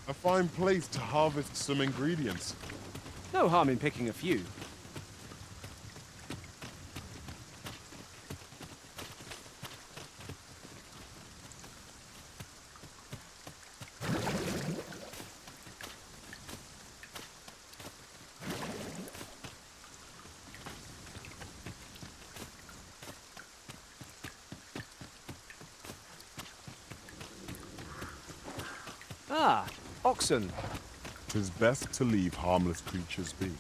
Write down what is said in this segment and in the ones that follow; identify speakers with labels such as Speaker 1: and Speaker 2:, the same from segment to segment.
Speaker 1: A fine place to harvest some ingredients.
Speaker 2: No harm in picking a few. Ah, oxen.
Speaker 1: 'Tis best to leave harmless creatures be.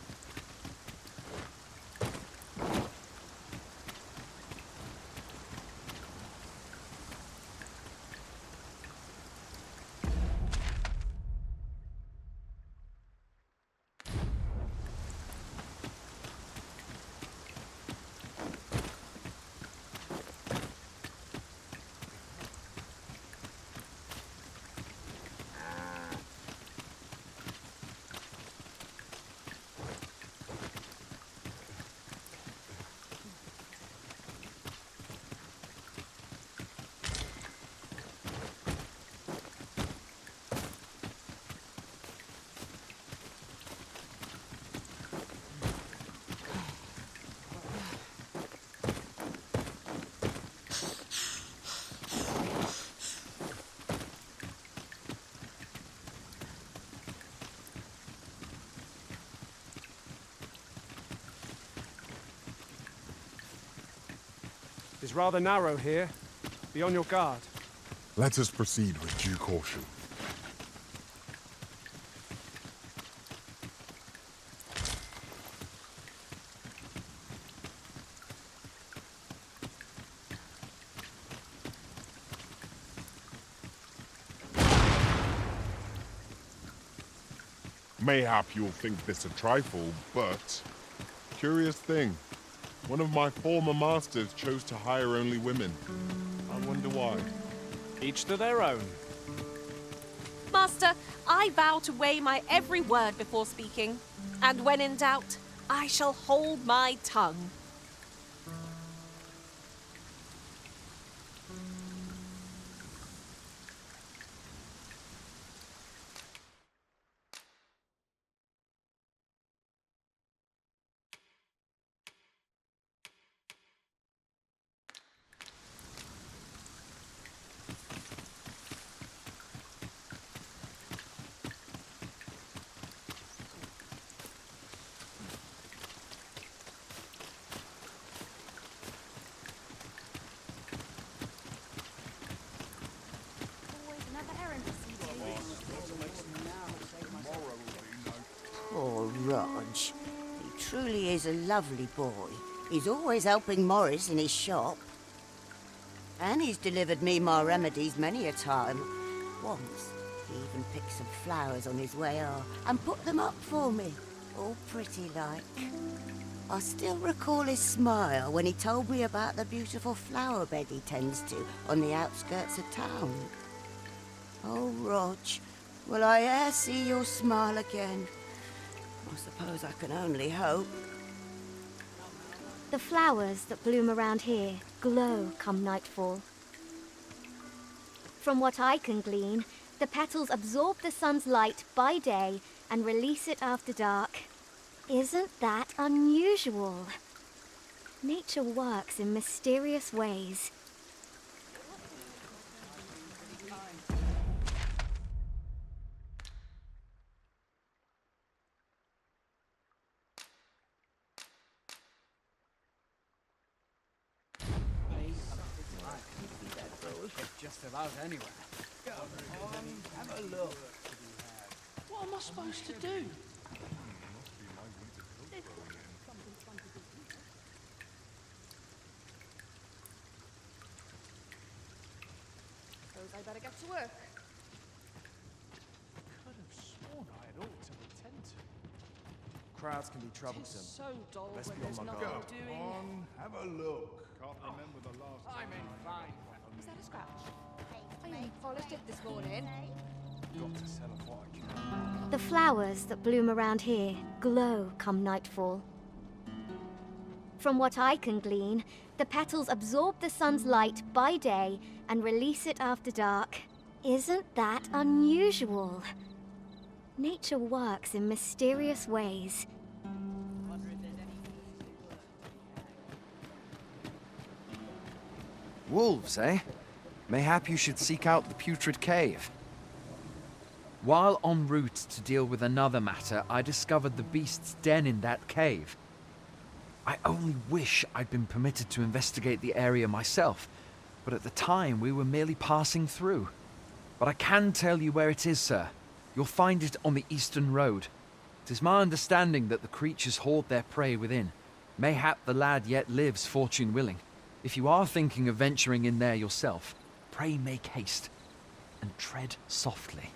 Speaker 2: It's rather narrow here. Be on your guard.
Speaker 1: Let us proceed with due caution. Mayhap you'll think this a trifle, but... Curious thing. One of my former masters chose to hire only women. I wonder why.
Speaker 2: Each to their own.
Speaker 3: Master, I vow to weigh my every word before speaking. And when in doubt, I shall hold my tongue.
Speaker 4: Poor Rog. He truly is a lovely boy. He's always helping Morris in his shop. And he's delivered me my remedies many a time. Once, he even picked some flowers on his way out and put them up for me, all pretty like. I still recall his smile when he told me about the beautiful flower bed he tends to on the outskirts of town. Oh, Rog, will I e'er see your smile again? I suppose I can only hope.
Speaker 5: The flowers that bloom around here glow come nightfall. From what I can glean, the petals absorb the sun's light by day and release it after dark. Isn't that unusual? Nature works in mysterious ways.
Speaker 2: Just about anywhere.
Speaker 6: Have a look. What am I supposed to do?
Speaker 3: Suppose I better get to work.
Speaker 6: Could have sworn I had ought to attend to.
Speaker 2: Crowds can be troublesome.
Speaker 3: So dull
Speaker 2: Best
Speaker 3: when
Speaker 2: be on
Speaker 3: there's
Speaker 2: my
Speaker 3: nothing
Speaker 2: guard.
Speaker 3: doing.
Speaker 6: Have a look.
Speaker 1: Can't remember the last
Speaker 6: I'm in fine.
Speaker 3: Is that a scratch? I only polished it this morning.
Speaker 2: Got to sell off what I can.
Speaker 5: The flowers that bloom around here glow come nightfall. From what I can glean, the petals absorb the sun's light by day and release it after dark. Isn't that unusual? Nature works in mysterious ways.
Speaker 7: Wolves, eh? Mayhap you should seek out the Putrid Cave. While en route to deal with another matter, I discovered the beast's den in that cave. I only wish I'd been permitted to investigate the area myself, but at the time we were merely passing through. But I can tell you where it is, sir. You'll find it on the eastern road. It is my understanding that the creatures hoard their prey within. Mayhap the lad yet lives, fortune willing. If you are thinking of venturing in there yourself, pray make haste, and tread softly.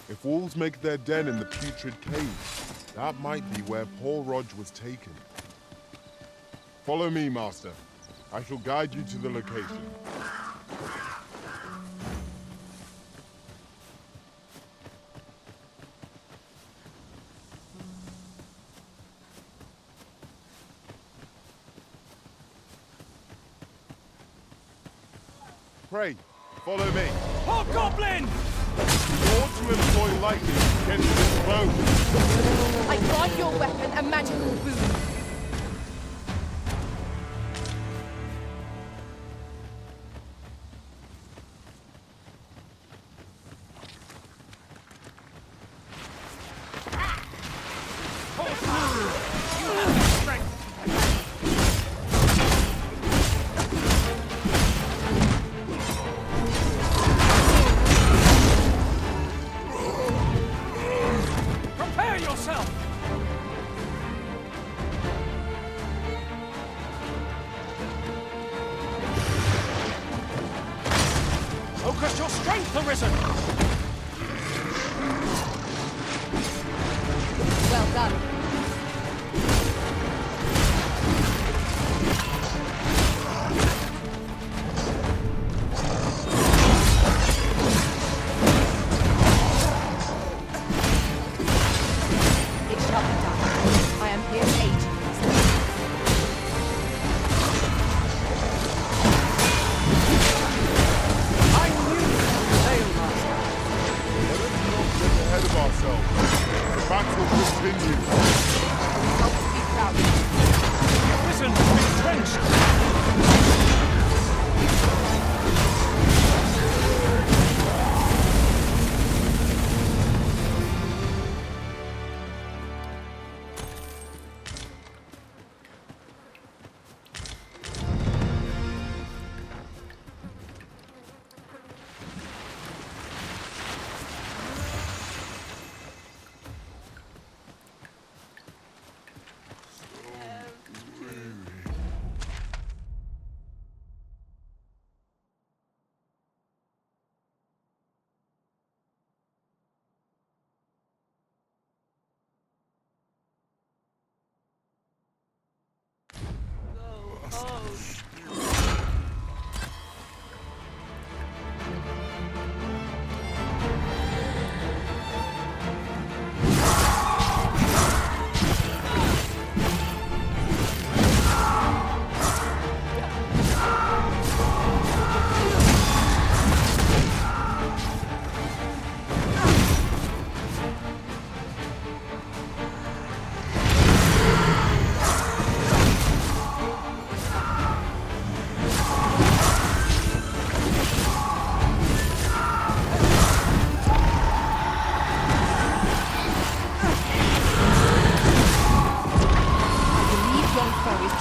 Speaker 1: If wolves make their den in the Putrid Cave, that might be where poor Rog was taken. Follow me, Master. I shall guide you to the location. Pray, follow me.
Speaker 2: Hobgoblin!
Speaker 1: You ought to employ lightning to get to this boat.
Speaker 3: I grant your weapon a magical boon.
Speaker 2: Prepare yourself! Focus your strength, Arisen!
Speaker 3: Well done. It shall be done. I am here to aid you.
Speaker 2: I knew you would fail, Master.
Speaker 1: Let us not get ahead of ourselves. The battle continues.
Speaker 3: Help to be proud.
Speaker 2: Listen, entrenched!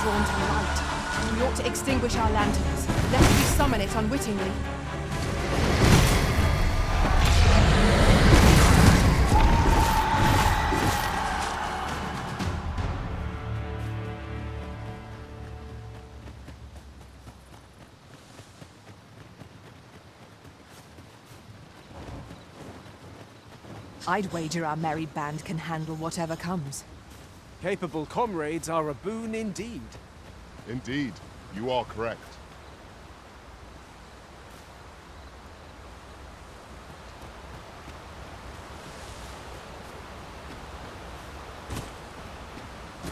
Speaker 3: Drawn to light. We ought to extinguish our lanterns, lest we summon it unwittingly. I'd wager our merry band can handle whatever comes.
Speaker 2: Capable comrades are a boon indeed.
Speaker 1: Indeed, you are correct.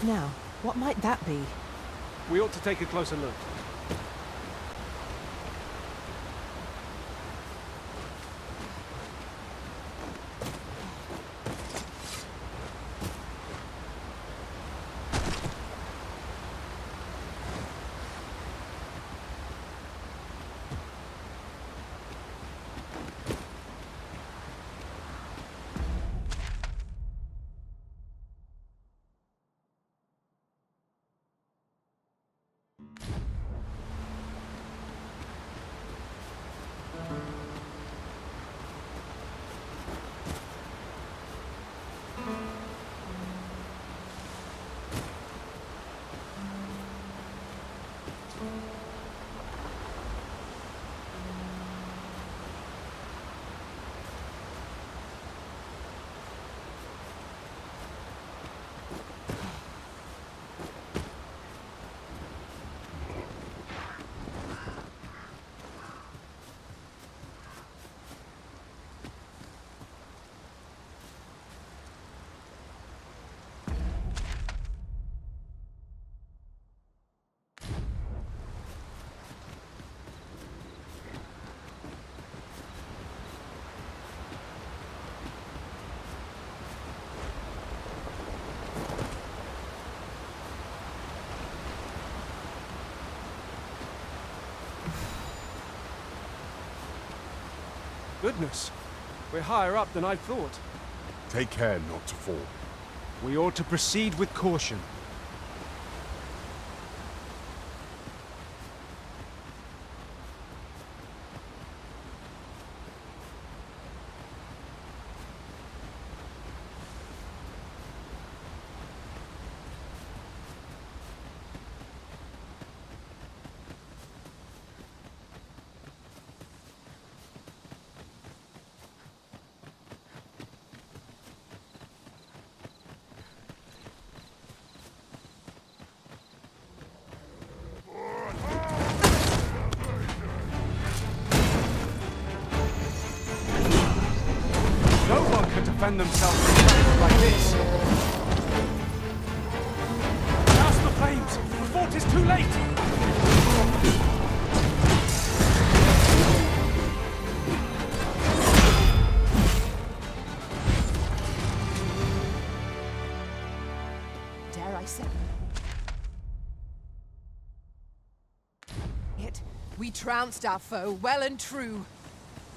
Speaker 8: Now, what might that be?
Speaker 2: We ought to take a closer look. Goodness, we're higher up than I thought.
Speaker 1: Take care not to fall.
Speaker 2: We ought to proceed with caution. No one can defend themselves from battles like this. Douse the flames before it is too late!
Speaker 8: Dare I say it? We trounced our foe, well and true.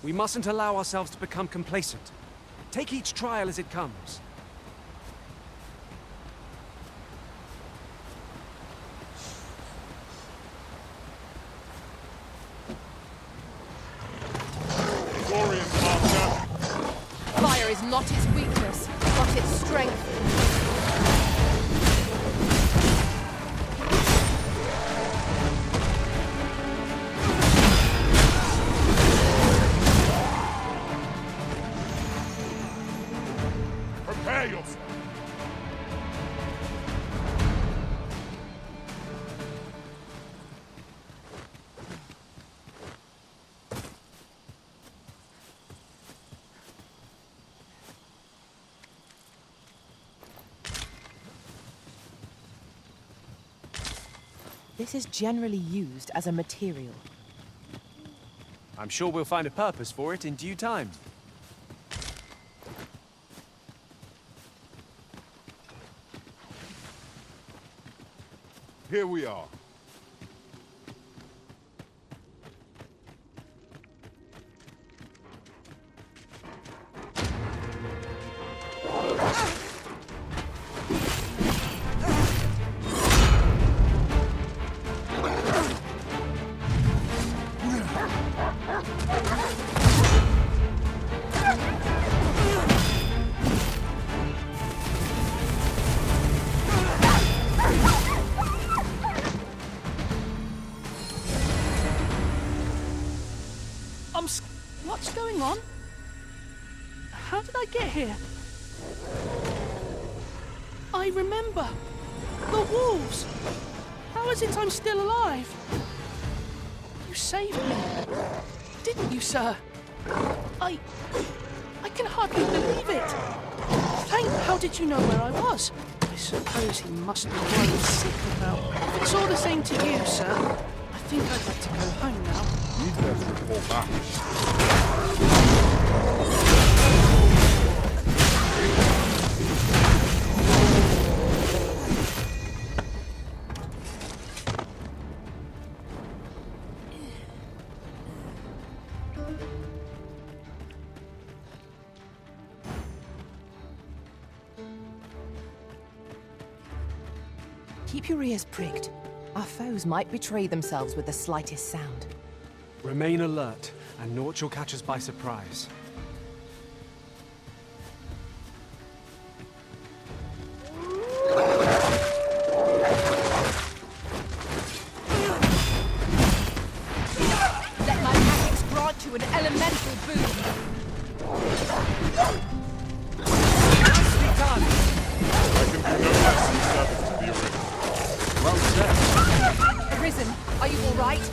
Speaker 2: We mustn't allow ourselves to become complacent. Take each trial as it comes.
Speaker 1: Glorious, Master!
Speaker 8: Fire is not its weakness, but its strength.
Speaker 1: Prepare yourself!
Speaker 8: This is generally used as a material.
Speaker 2: I'm sure we'll find a purpose for it in due time.
Speaker 1: Here we are.
Speaker 6: What's going on? How did I get here? I remember! The wolves! How is it I'm still alive? You saved me. Didn't you, sir? I can hardly believe it. How did you know where I was? I suppose he must be worried sick about. If it's all the same to you, sir, I think I'd like to go home now.
Speaker 1: We'd best report back.
Speaker 8: Keep your ears pricked. Our foes might betray themselves with the slightest sound.
Speaker 2: Remain alert, and naught shall catch us by surprise.
Speaker 8: Let my magics grant you an elemental boon.
Speaker 2: Nicely done!
Speaker 1: I can do no less in service to the Arisen.
Speaker 2: Well said.
Speaker 8: Arisen, are you all right?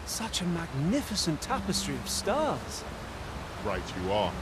Speaker 2: Such a magnificent tapestry of stars.
Speaker 1: Right you are.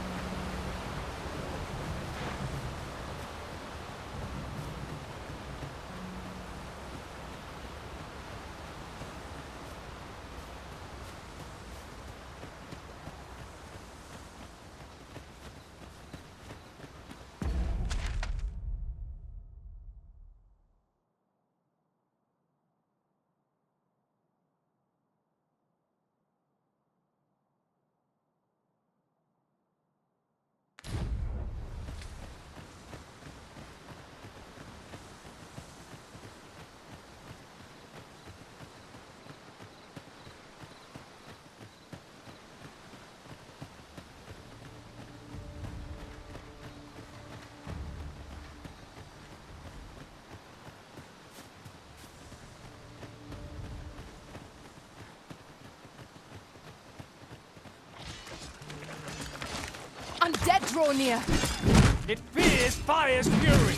Speaker 8: Undead draw near.
Speaker 2: It fears fire's fury.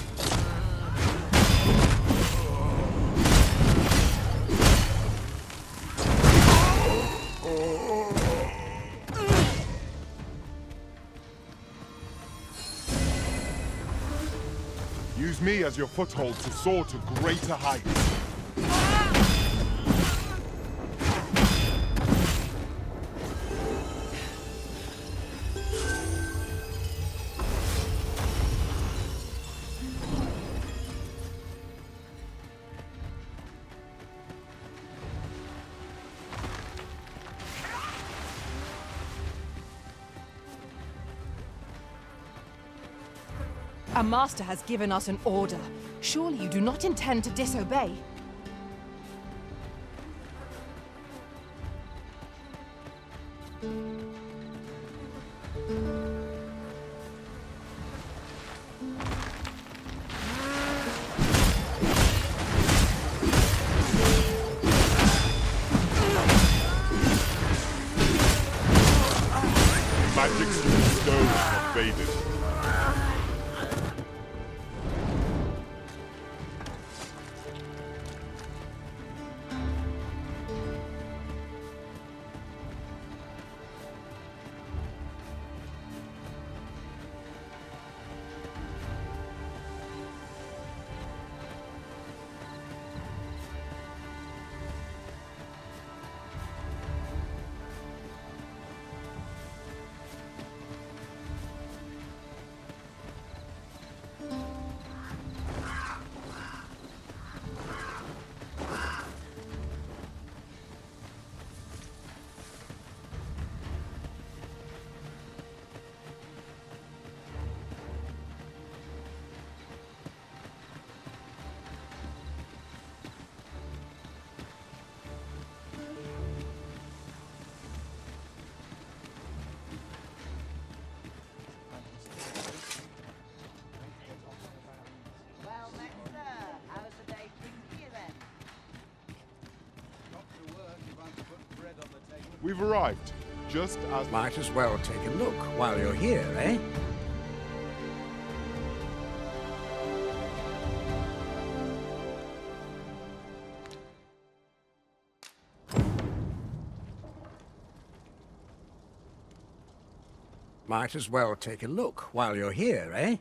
Speaker 1: Use me as your foothold to soar to greater heights.
Speaker 8: Our master has given us an order. Surely you do not intend to disobey?
Speaker 1: Magic's stones have faded. We've arrived, just as...
Speaker 9: Might as well take a look while you're here, eh? Might as well take a look while you're here, eh?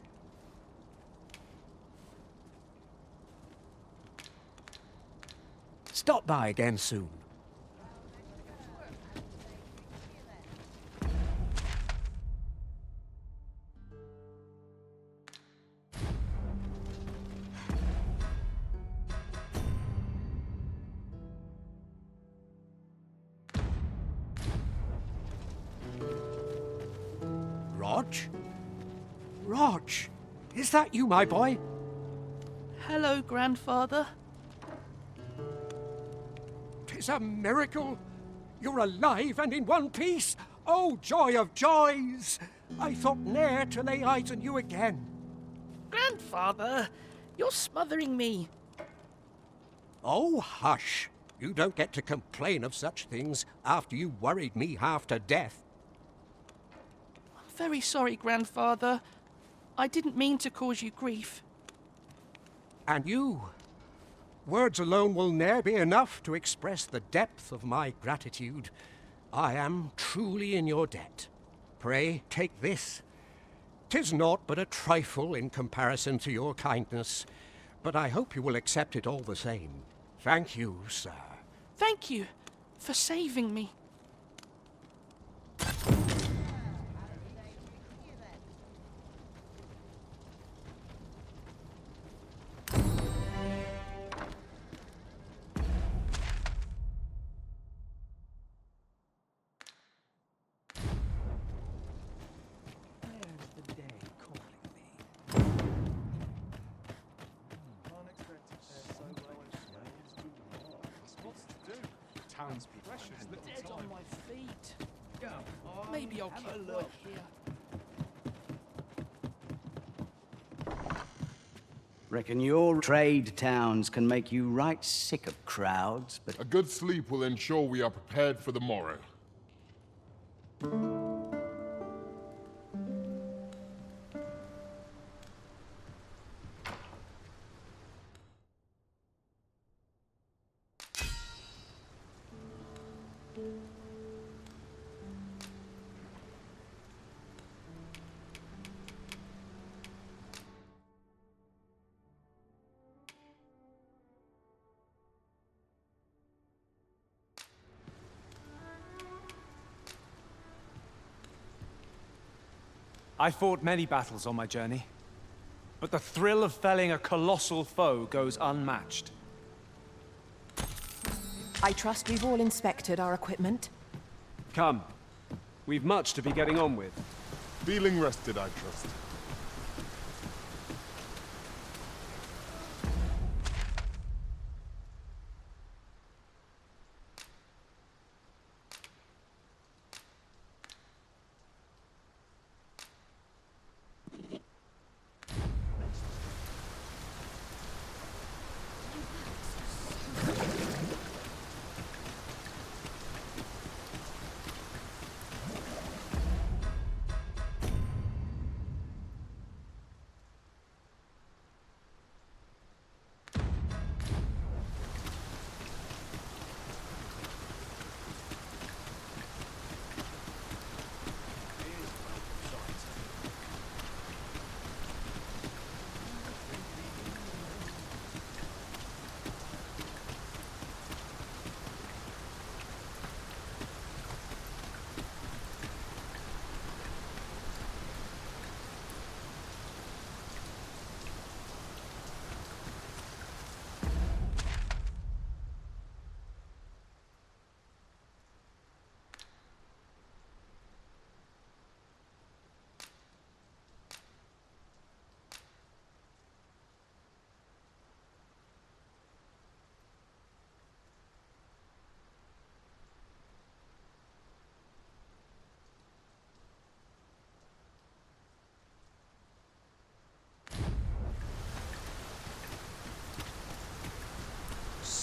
Speaker 9: Stop by again soon. Rog? Rog! Is that you, my boy?
Speaker 6: Hello, Grandfather.
Speaker 9: 'Tis a miracle! You're alive and in one piece! Oh, joy of joys! I thought ne'er to lay eyes on you again.
Speaker 6: Grandfather, you're smothering me.
Speaker 9: Oh, hush! You don't get to complain of such things after you worried me half to death.
Speaker 6: I'm very sorry, Grandfather. I didn't mean to cause you grief.
Speaker 9: And you? Words alone will ne'er be enough to express the depth of my gratitude. I am truly in your debt. Pray, take this. 'Tis naught but a trifle in comparison to your kindness, but I hope you will accept it all the same. Thank you, sir.
Speaker 6: Thank you for saving me. Dead on my feet. Maybe I'll keep right here.
Speaker 10: Reckon your trade towns can make you right sick of crowds, but...
Speaker 1: A good sleep will ensure we are prepared for the morrow.
Speaker 2: I fought many battles on my journey, but the thrill of felling a colossal foe goes unmatched.
Speaker 8: I trust we've all inspected our equipment.
Speaker 2: Come. We've much to be getting on with.
Speaker 1: Feeling rested, I trust.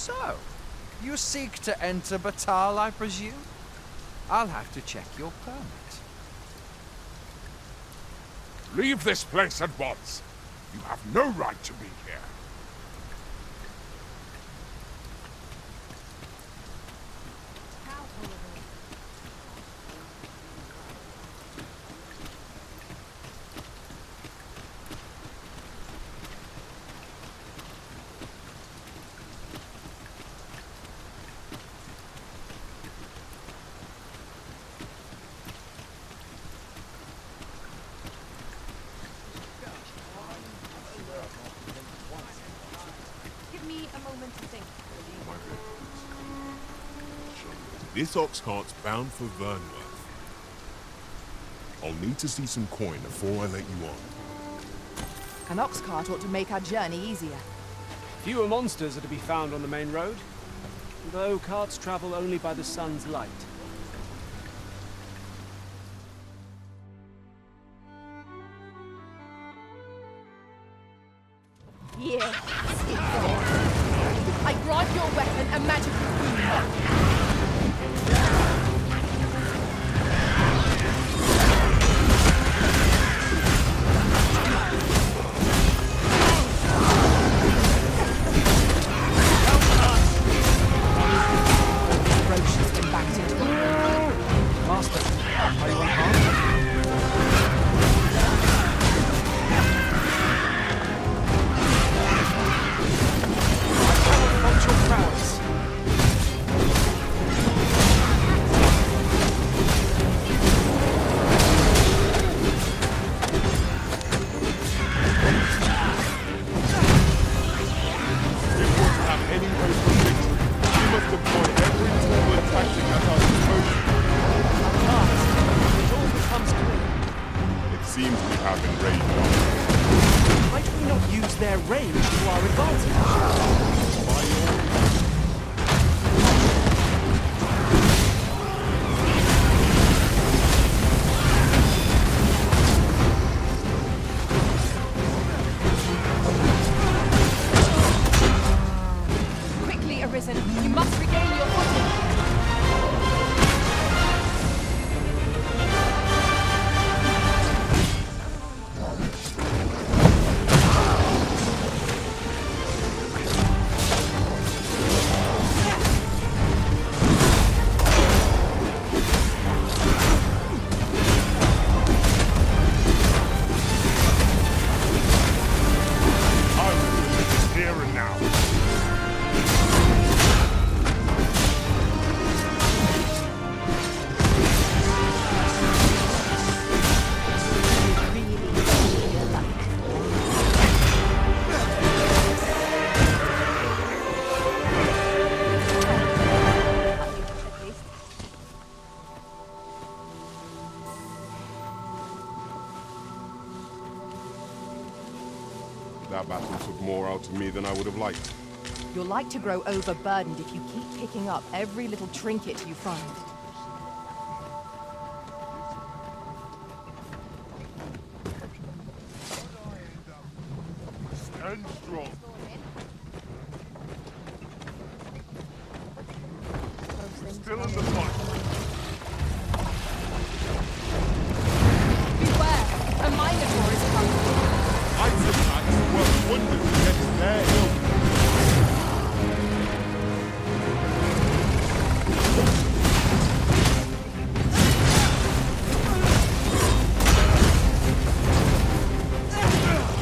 Speaker 7: So, you seek to enter Batal, I presume? I'll have to check your permit.
Speaker 1: Leave this place at once. You have no right to be here. This ox cart's bound for Vernworth. I'll need to see some coin before I let you on.
Speaker 8: An ox cart ought to make our journey easier.
Speaker 2: Fewer monsters are to be found on the main road, though carts travel only by the sun's light.
Speaker 8: Yeah. I grant your weapon a magical boon. You must regain your footing.
Speaker 1: That battle took more out of me than I would have liked.
Speaker 8: You're like to grow overburdened if you keep picking up every little trinket you find.
Speaker 1: Stand strong. Still in the fight.
Speaker 8: Beware! A Minotaur is coming!
Speaker 1: Ice attacks work wonders against their ilk.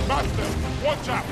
Speaker 1: Master, watch out!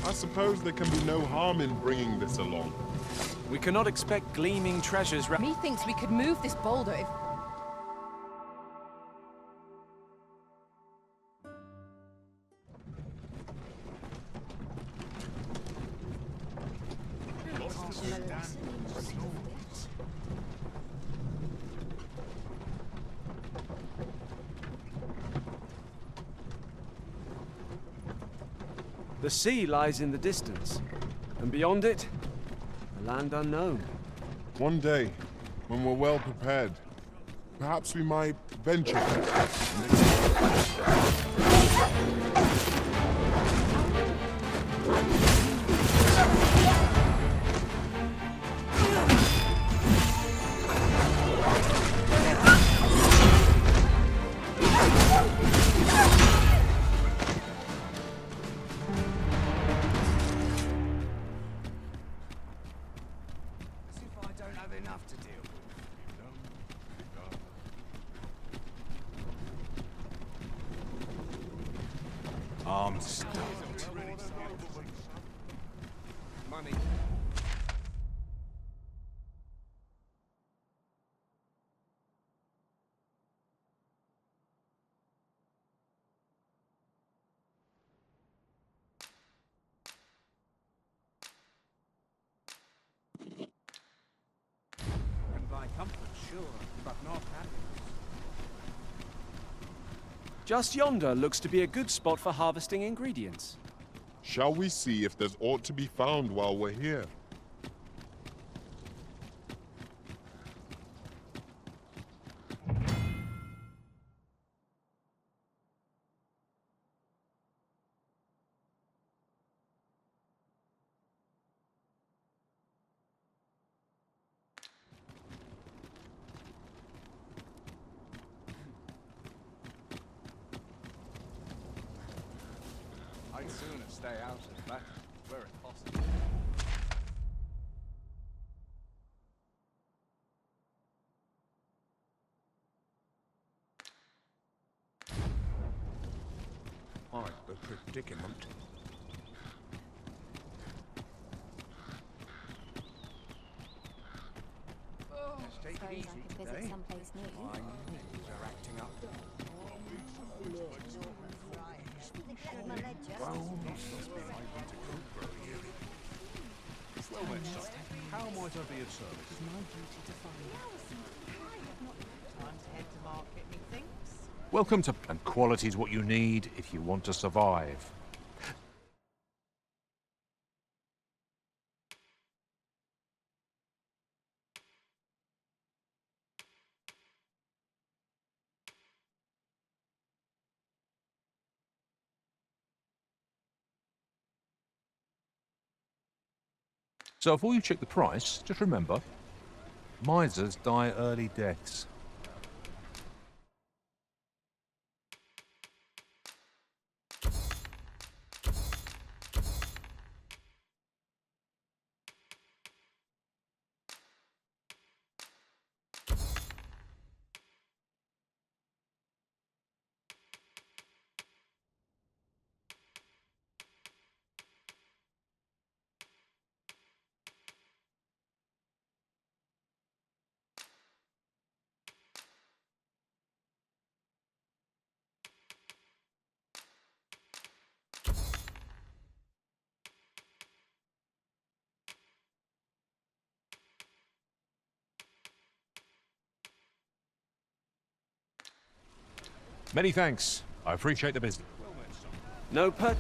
Speaker 1: I suppose there can be no harm in bringing this along.
Speaker 2: We cannot expect gleaming treasures.
Speaker 8: Methinks we could move this boulder if...
Speaker 2: The sea lies in the distance, and beyond it, a land unknown.
Speaker 1: One day, when we're well prepared, perhaps we might venture.
Speaker 2: Arms.
Speaker 9: Money.
Speaker 10: Can buy comfort, sure, but not happiness.
Speaker 2: Just yonder looks to be a good spot for harvesting ingredients.
Speaker 1: Shall we see if there's aught to be found while we're here?
Speaker 11: I'd sooner stay out of that.
Speaker 2: where it's possible.
Speaker 9: Quite the predicament. Take it
Speaker 5: Suppose
Speaker 9: easy
Speaker 5: I could
Speaker 9: today.
Speaker 5: visit someplace new.
Speaker 9: My knees are acting up.
Speaker 11: Well then, son, how might I be of service? Welcome to... And quality's what you need if you want to survive. So before you check the price, just remember, misers die early deaths. Many thanks. I appreciate the business.
Speaker 2: No per...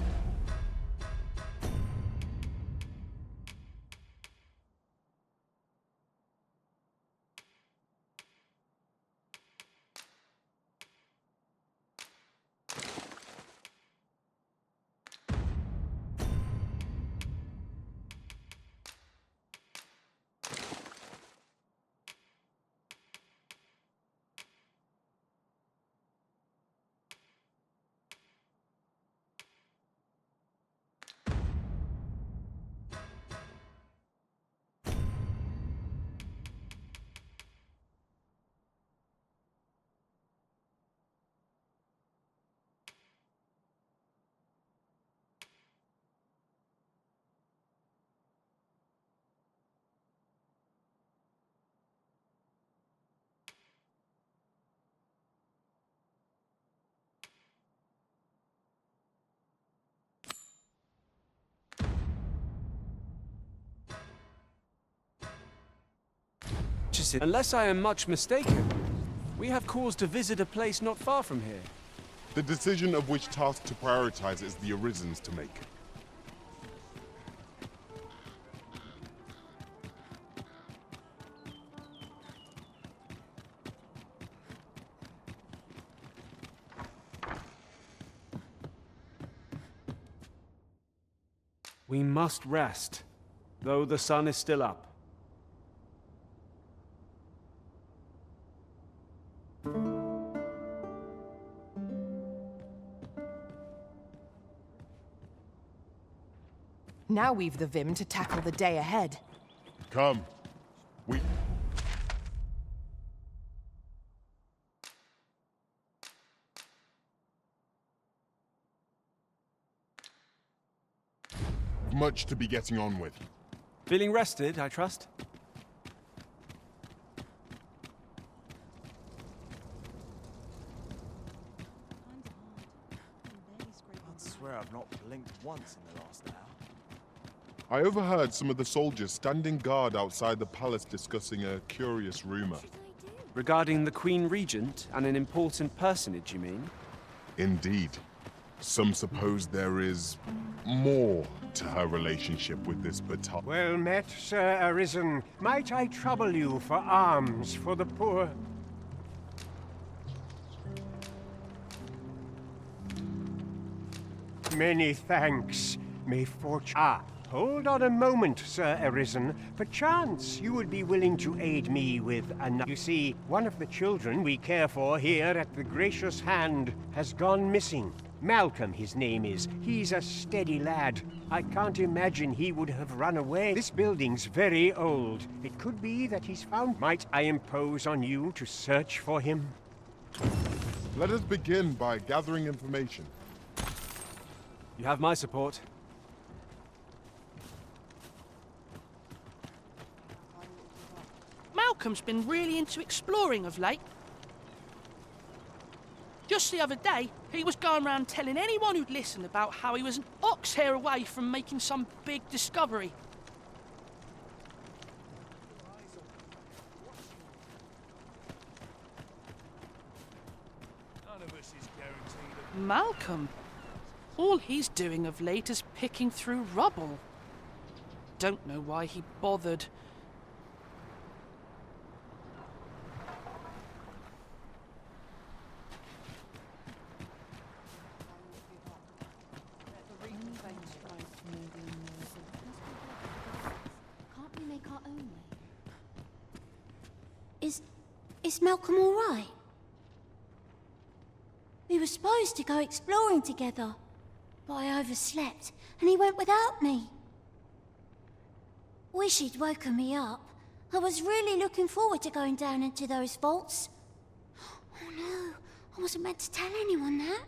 Speaker 2: Unless I am much mistaken, we have cause to visit a place not far from here.
Speaker 1: The decision of which task to prioritize is the Arisen's to make.
Speaker 2: We must rest, though the sun is still up.
Speaker 8: Now we've the vim to tackle the day ahead.
Speaker 1: Come. We... Much to be getting on with.
Speaker 2: Feeling rested, I trust?
Speaker 12: I'd swear I've not blinked once in the last hour.
Speaker 1: I overheard some of the soldiers standing guard outside the palace discussing a curious rumor.
Speaker 2: Regarding the Queen Regent and an important personage, you mean?
Speaker 1: Indeed. Some suppose there is more to her relationship with this battalion.
Speaker 9: Well met, Sir Arisen. Might I trouble you for alms for the poor? Many thanks. May fortune... Ah, hold on a moment, Sir Arisen. Perchance you would be willing to aid me with another. You see, one of the children we care for here at the Gracious Hand has gone missing. Malcolm, his name is. He's a steady lad. I can't imagine he would have run away. This building's very old. It could be that he's found. Might I impose on you to search for him?
Speaker 1: Let us begin by gathering information.
Speaker 2: You have my support.
Speaker 6: Malcolm's been really into exploring of late. Just the other day, he was going around telling anyone who'd listen about how he was an ox hair away from making some big discovery. Malcolm? All he's doing of late is picking through rubble. Don't know why he bothered.
Speaker 5: Can't we make our own way?
Speaker 13: Is Malcolm all right? We were supposed to go exploring together, but I overslept and he went without me. Wish he'd woken me up. I was really looking forward to going down into those vaults. Oh no, I wasn't meant to tell anyone that.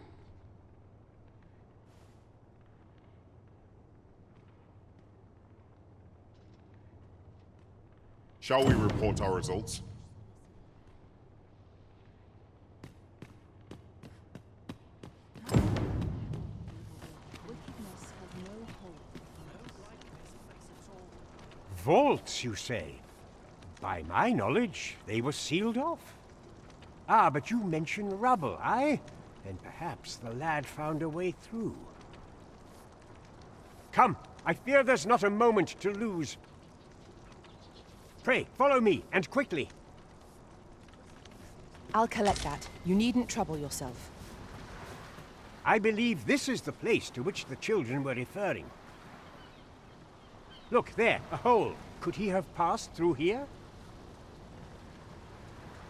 Speaker 1: Shall we report our results?
Speaker 9: Vaults, you say? By my knowledge, they were sealed off. Ah, but you mention rubble, aye? Then perhaps the lad found a way through. Come, I fear there's not a moment to lose. Pray, follow me, and quickly.
Speaker 8: I'll collect that. You needn't trouble yourself.
Speaker 9: I believe this is the place to which the children were referring. Look, there, a hole. Could he have passed through here?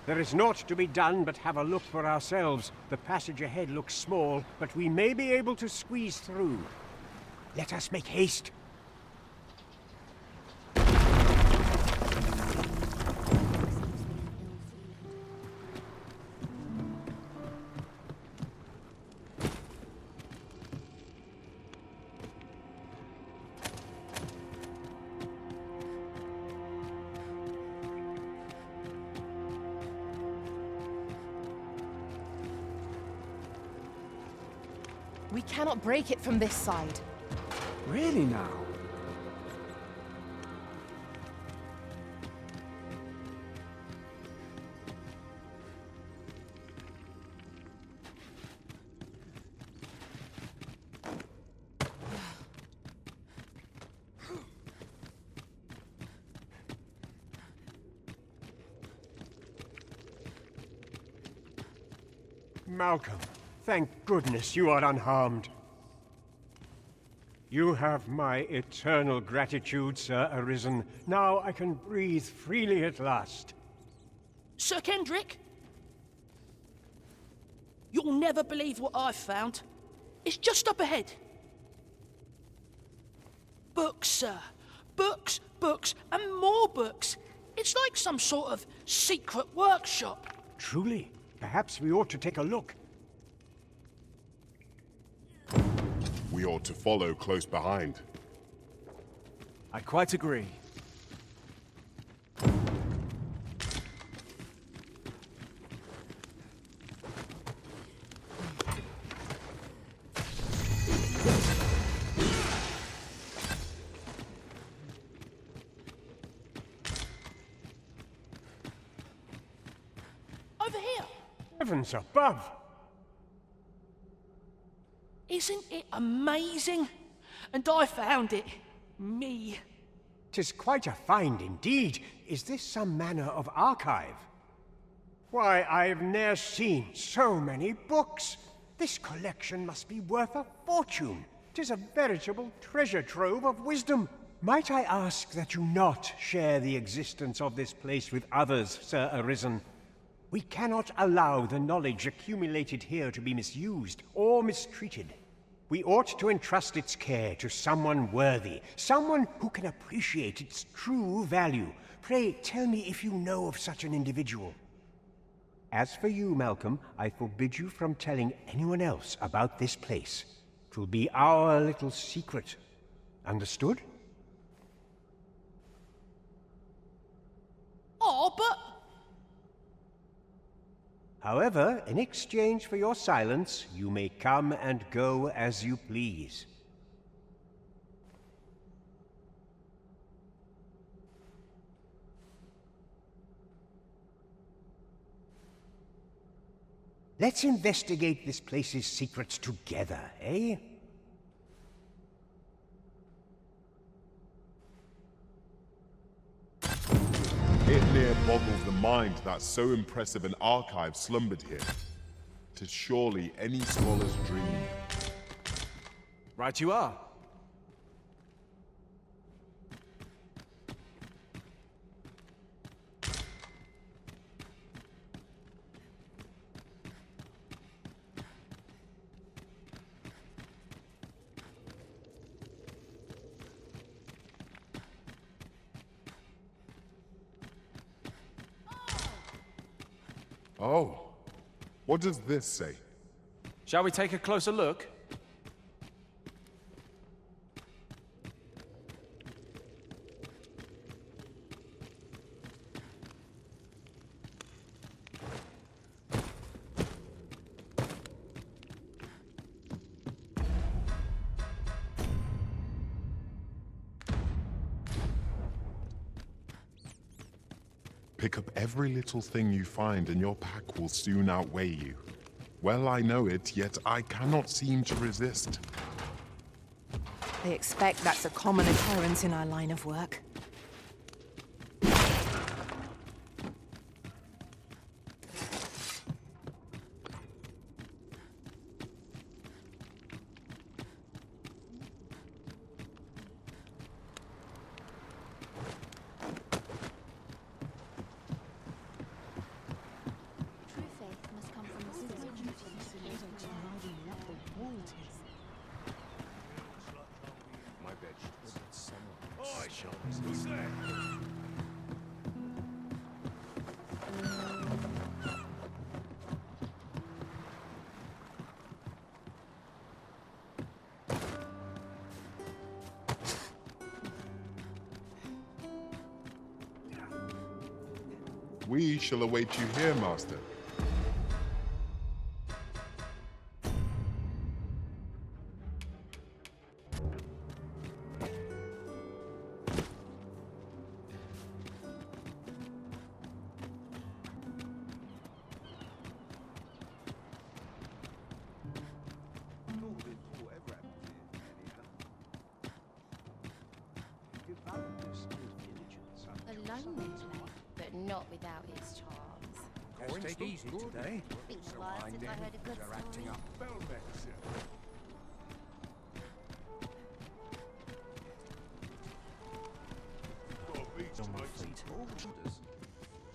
Speaker 9: There is naught to be done but have a look for ourselves. The passage ahead looks small, but we may be able to squeeze through. Let us make haste.
Speaker 8: We cannot break it from this side.
Speaker 2: Really now?
Speaker 9: Malcolm, thank goodness you are unharmed. You have my eternal gratitude, Sir Arisen. Now I can breathe freely at last.
Speaker 6: Sir Kendrick? You'll never believe what I've found. It's just up ahead. Books, sir. Books, books, and more books. It's like some sort of secret workshop.
Speaker 9: Truly? Perhaps we ought to take a look.
Speaker 1: We ought to follow close behind.
Speaker 2: I quite agree.
Speaker 6: Over here.
Speaker 9: Heavens above!
Speaker 6: Isn't it amazing? And I found it. Me.
Speaker 9: 'Tis quite a find indeed. Is this some manner of archive? Why, I've ne'er seen so many books. This collection must be worth a fortune. 'Tis a veritable treasure trove of wisdom. Might I ask that you not share the existence of this place with others, Sir Arisen?
Speaker 14: We cannot allow the knowledge accumulated here to be misused or mistreated. We ought to entrust its care to someone worthy, someone who can appreciate its true value. Pray tell me if you know of such an individual. As for you, Malcolm, I forbid you from telling anyone else about this place. 'Twill be our little secret. Understood?
Speaker 6: Oh, but...
Speaker 14: However, in exchange for your silence, you may come and go as you please. Let's investigate this place's secrets together, eh?
Speaker 1: It near boggles the mind that so impressive an archive slumbered here. 'Tis surely any scholar's dream.
Speaker 2: Right you are.
Speaker 1: Oh, what does this say?
Speaker 2: Shall we take a closer look?
Speaker 1: Pick up every little thing you find and your pack will soon outweigh you. Well, I know it, yet I cannot seem to resist.
Speaker 8: I expect that's a common occurrence in our line of work.
Speaker 1: We shall await you here, Master.
Speaker 15: Alone, but not without its charms.
Speaker 9: Take easy today.
Speaker 15: Been a while since I heard a good story.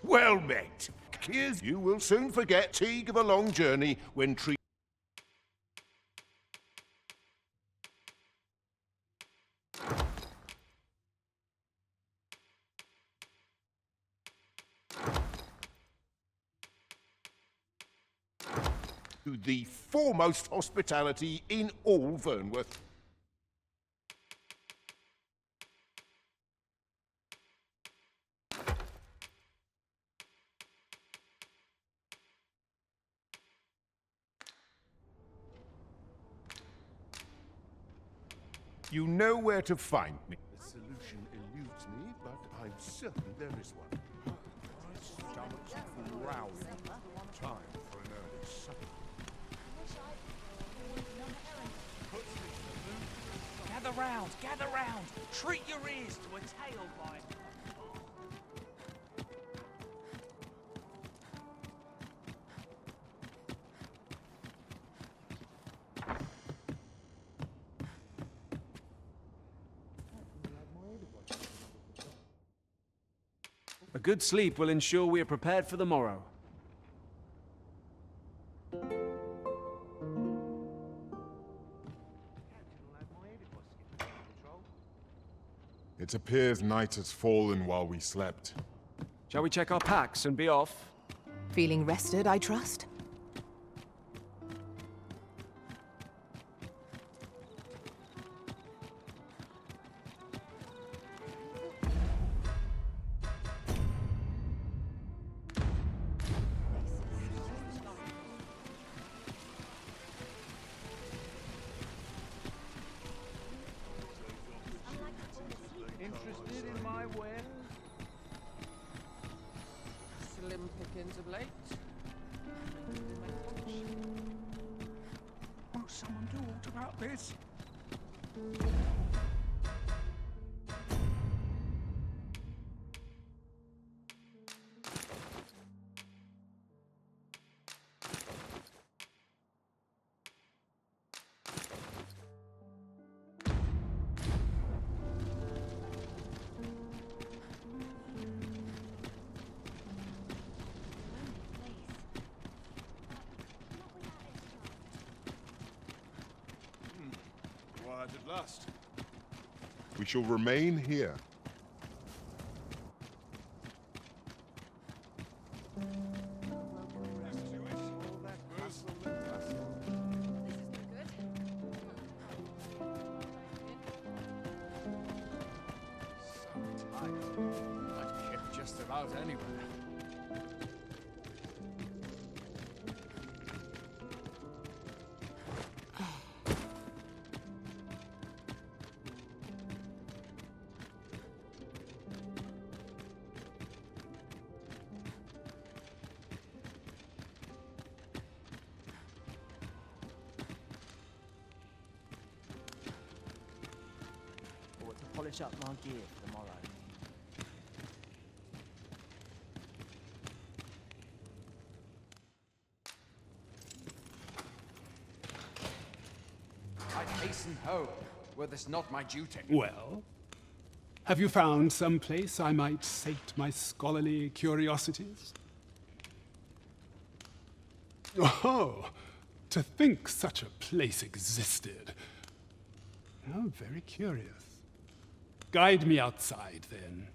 Speaker 16: Well met. Here's you will soon forget fatigue of a long journey when treated to the foremost hospitality in all Vernworth. You know where to find me. The solution eludes me, but I'm certain there is one. My stomach's growling. Time for an early supper.
Speaker 2: Gather round! Treat your ears to a tale by... A good sleep will ensure we are prepared for the morrow.
Speaker 1: It appears night has fallen while we slept.
Speaker 2: Shall we check our packs and be off?
Speaker 8: Feeling rested, I trust?
Speaker 17: Interested in my wares? Slim pickings of late.
Speaker 9: Won't someone do aught about this?
Speaker 16: Quiet at last.
Speaker 1: We shall remain here.
Speaker 12: I'd get just about anywhere. Or to polish up my gear for tomorrow.
Speaker 7: I'd hasten home, were this not my duty.
Speaker 18: Well, have you found some place I might sate my scholarly curiosities? Oh, to think such a place existed. How very curious. Guide me outside, then.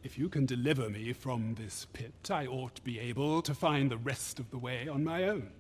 Speaker 18: If you can deliver me from this pit, I ought to be able to find the rest of the way on my own.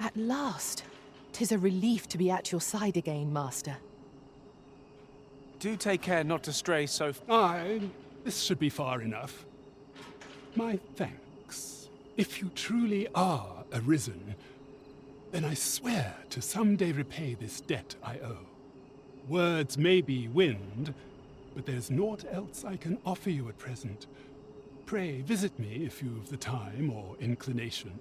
Speaker 8: At last! 'Tis a relief to be at your side again, Master.
Speaker 2: Do take care not to stray so
Speaker 18: Aye, this should be far enough. My thanks. If you truly are arisen, then I swear to someday repay this debt I owe. Words may be wind, but there's naught else I can offer you at present. Pray visit me if you've the time or inclination.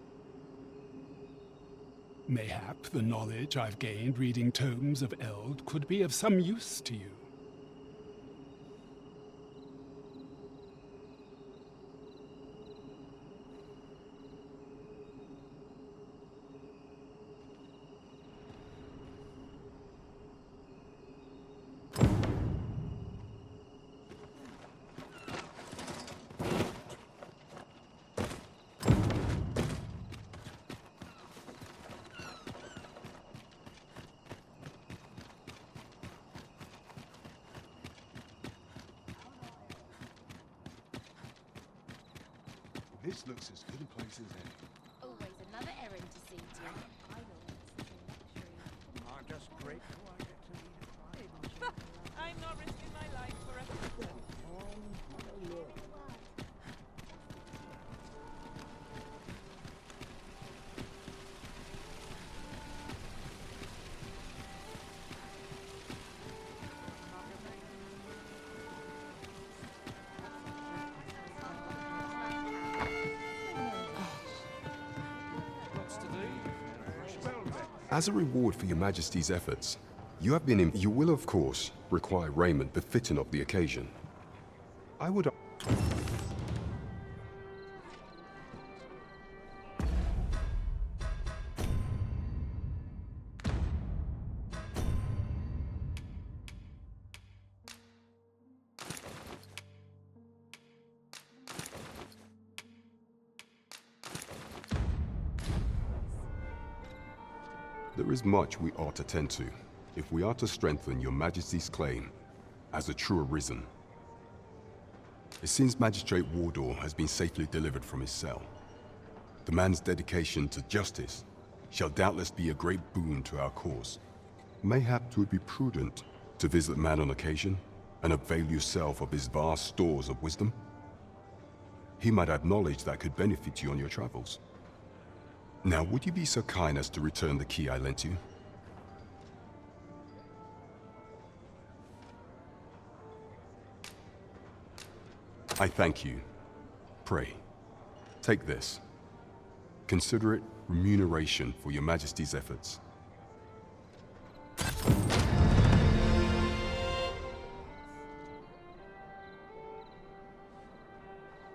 Speaker 18: Mayhap the knowledge I've gained reading tomes of Eld could be of some use to you.
Speaker 16: This looks as good a place as any.
Speaker 15: Always another errand to see to.
Speaker 9: I'm just grateful I get to lead a
Speaker 3: I'm not risking my life for a...
Speaker 19: As a reward for your Majesty's efforts, you have been in... You will, of course, require raiment befitting of the occasion. I would... There is much we ought to tend to, if we are to strengthen your Majesty's claim as a true arisen. It seems Magistrate Wardor has been safely delivered from his cell. The man's dedication to justice shall doubtless be a great boon to our cause. Mayhap 'twould be prudent to visit the man on occasion and avail yourself of his vast stores of wisdom. He might have knowledge that could benefit you on your travels. Now, would you be so kind as to return the key I lent you? I thank you. Pray, take this. Consider it remuneration for your Majesty's efforts.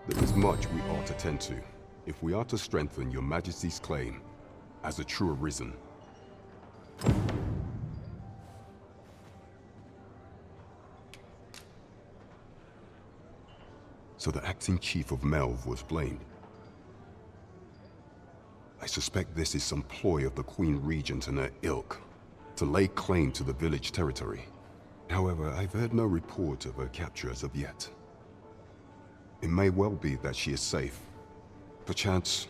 Speaker 19: There is much we ought to tend to, if we are to strengthen your Majesty's claim as a true arisen. So the acting chief of Melve was blamed. I suspect this is some ploy of the Queen Regent and her ilk to lay claim to the village territory. However, I've heard no report of her capture as of yet. It may well be that she is safe. Perchance,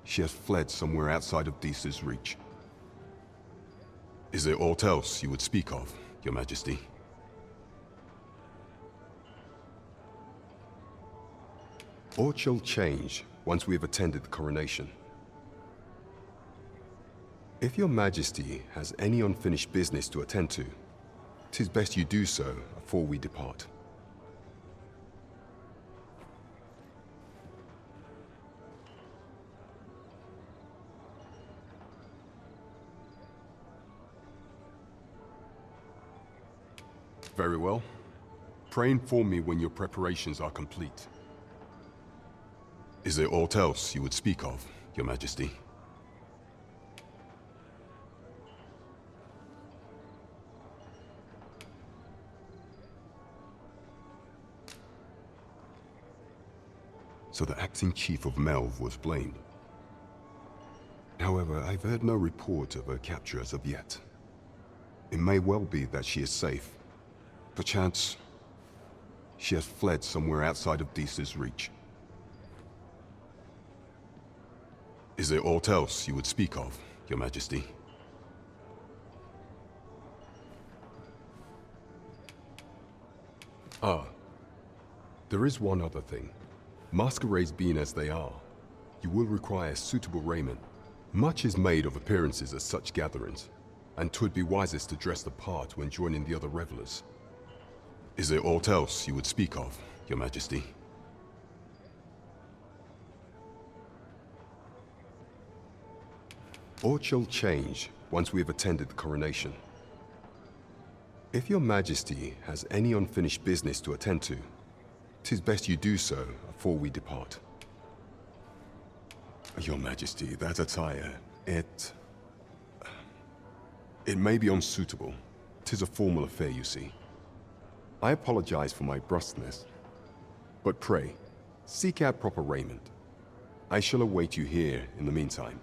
Speaker 19: she has fled somewhere outside of Deesa's reach. Is there aught else you would speak of, Your Majesty? Aught shall change once we have attended the coronation. If Your Majesty has any unfinished business to attend to, 'tis best you do so before we depart. Very well. Pray inform me when your preparations are complete. Is there aught else you would speak of, Your Majesty? So the acting chief of Melve was blamed. However, I've heard no report of her capture as of yet. It may well be that she is safe. Perchance, she has fled somewhere outside of Deesa's reach. Is there aught else you would speak of, Your Majesty? Ah, there is one other thing. Masquerades being as they are, you will require suitable raiment. Much is made of appearances at such gatherings, and 'twould be wisest to dress the part when joining the other revelers. Is there aught else you would speak of, Your Majesty? Aught shall change once we have attended the coronation. If Your Majesty has any unfinished business to attend to, 'tis best you do so before we depart. Your Majesty, that attire, it may be unsuitable. 'Tis a formal affair, you see. I apologize for my brusqueness, but pray, seek out proper raiment. I shall await you here in the meantime.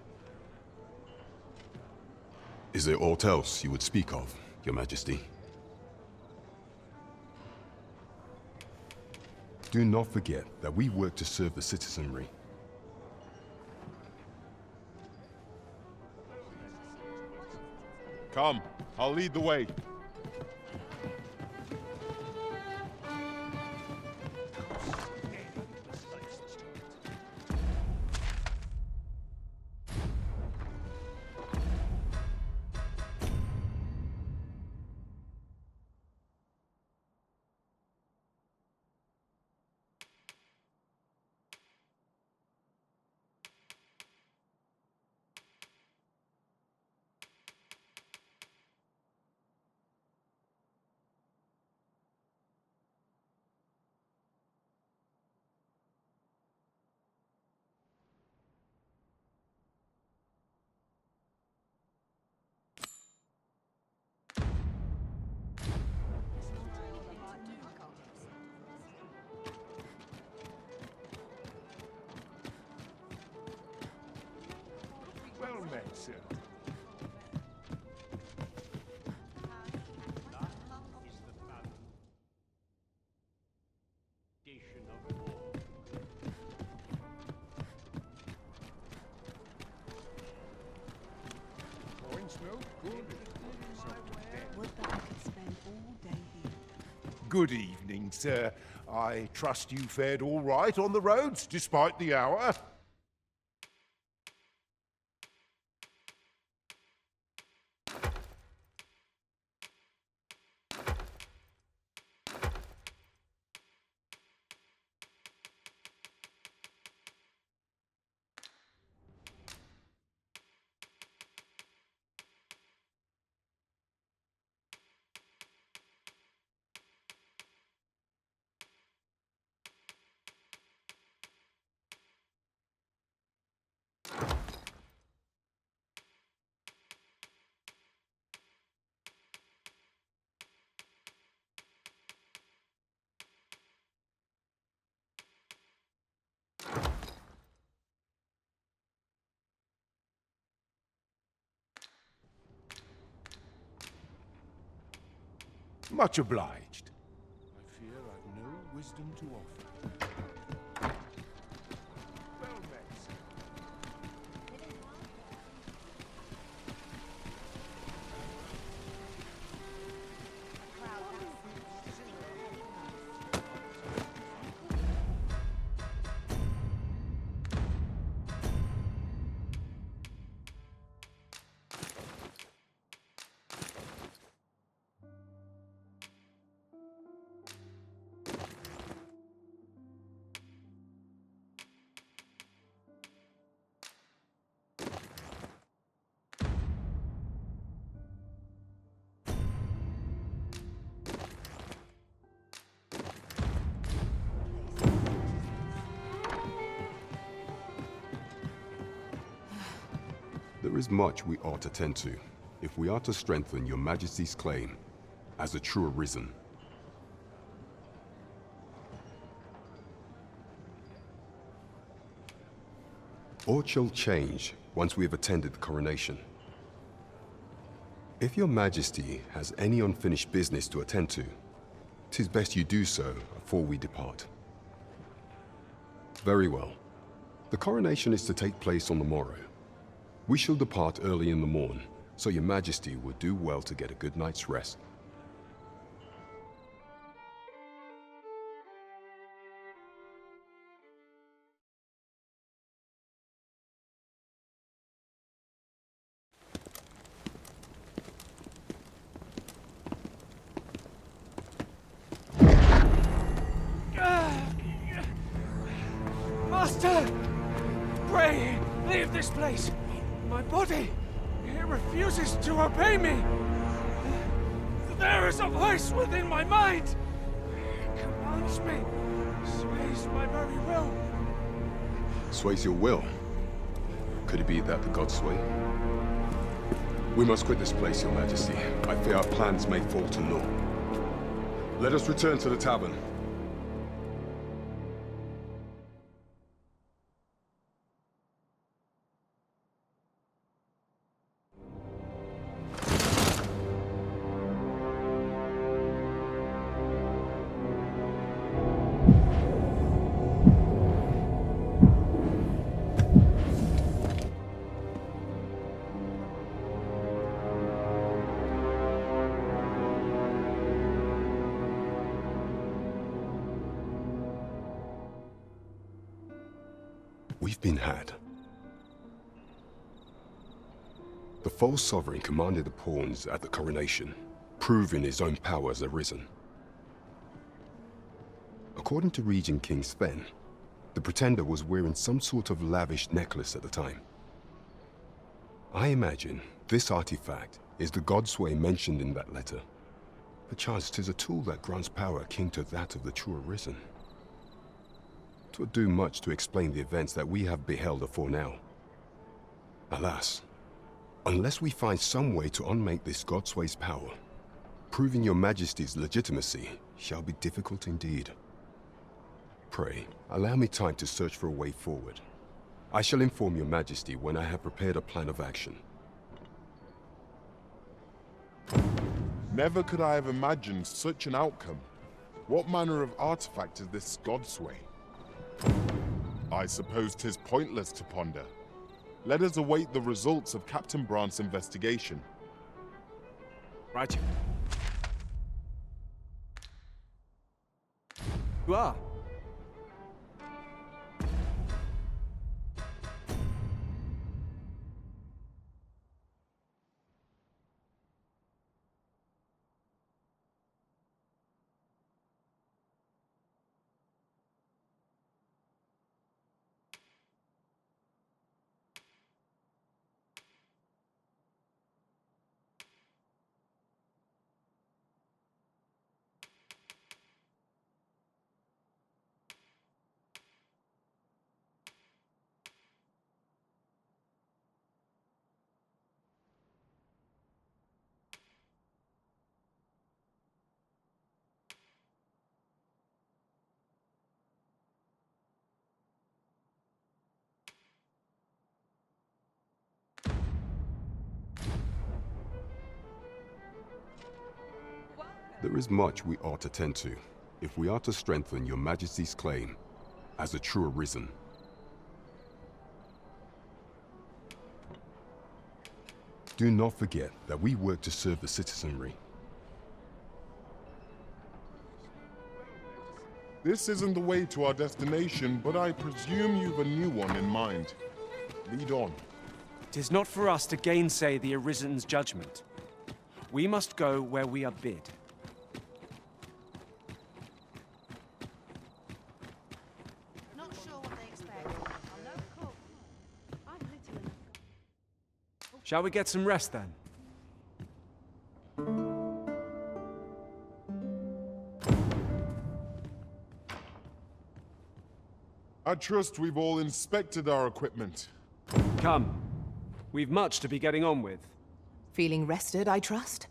Speaker 19: Is there aught else you would speak of, Your Majesty? Do not forget that we work to serve the citizenry.
Speaker 1: Come, I'll lead the way.
Speaker 16: Well met, sir. Orange smoke? Good.
Speaker 17: Would that I could spend all day here.
Speaker 16: Good evening, sir. I trust you fared all right on the roads, despite the hour. Much obliged. I fear I've no wisdom to offer. Well met, sir.
Speaker 19: There is much we ought to tend to, if we are to strengthen your Majesty's claim as a true Arisen. All shall change once we have attended the coronation. If your Majesty has any unfinished business to attend to, 'tis best you do so before we depart. Very well. The coronation is to take place on the morrow. We shall depart early in the morn, so your Majesty would do well to get a good night's rest.
Speaker 2: Master! Pray, leave this place! My body, it refuses to obey me! There is a voice within my mind! It commands me, sways my very will.
Speaker 19: Sways your will? Could it be that the gods sway? We must quit this place, your Majesty. I fear our plans may fall to naught. Let us return to the tavern. We've been had. The false sovereign commanded the pawns at the coronation, proving his own power as Arisen. According to Regent King Sven, the pretender was wearing some sort of lavish necklace at the time. I imagine this artifact is the Godsway mentioned in that letter. Perchance 'tis a tool that grants power akin to that of the true Arisen. 'Twould do much to explain the events that we have beheld afore now. Alas, unless we find some way to unmake this Godsway's power, proving your Majesty's legitimacy shall be difficult indeed. Pray, allow me time to search for a way forward. I shall inform your majesty when I have prepared a plan of action.
Speaker 1: Never could I have imagined such an outcome. What manner of artifact is this Godsway? I suppose 'tis pointless to ponder. Let us await the results of Captain Brandt's investigation.
Speaker 20: Right. You are.
Speaker 19: There is much we ought to tend to, if we are to strengthen your majesty's claim as a true arisen. Do not forget that we work to serve the citizenry.
Speaker 1: This isn't the way to our destination, but I presume you've a new one in mind. Lead on.
Speaker 20: 'Tis not for us to gainsay the Arisen's judgment. We must go where we are bid.
Speaker 17: Not sure what they expect. I'm no cook. I'm little enough.
Speaker 20: Shall we get some rest then?
Speaker 1: I trust we've all inspected our equipment.
Speaker 20: Come. We've much to be getting on with.
Speaker 8: Feeling rested, I trust?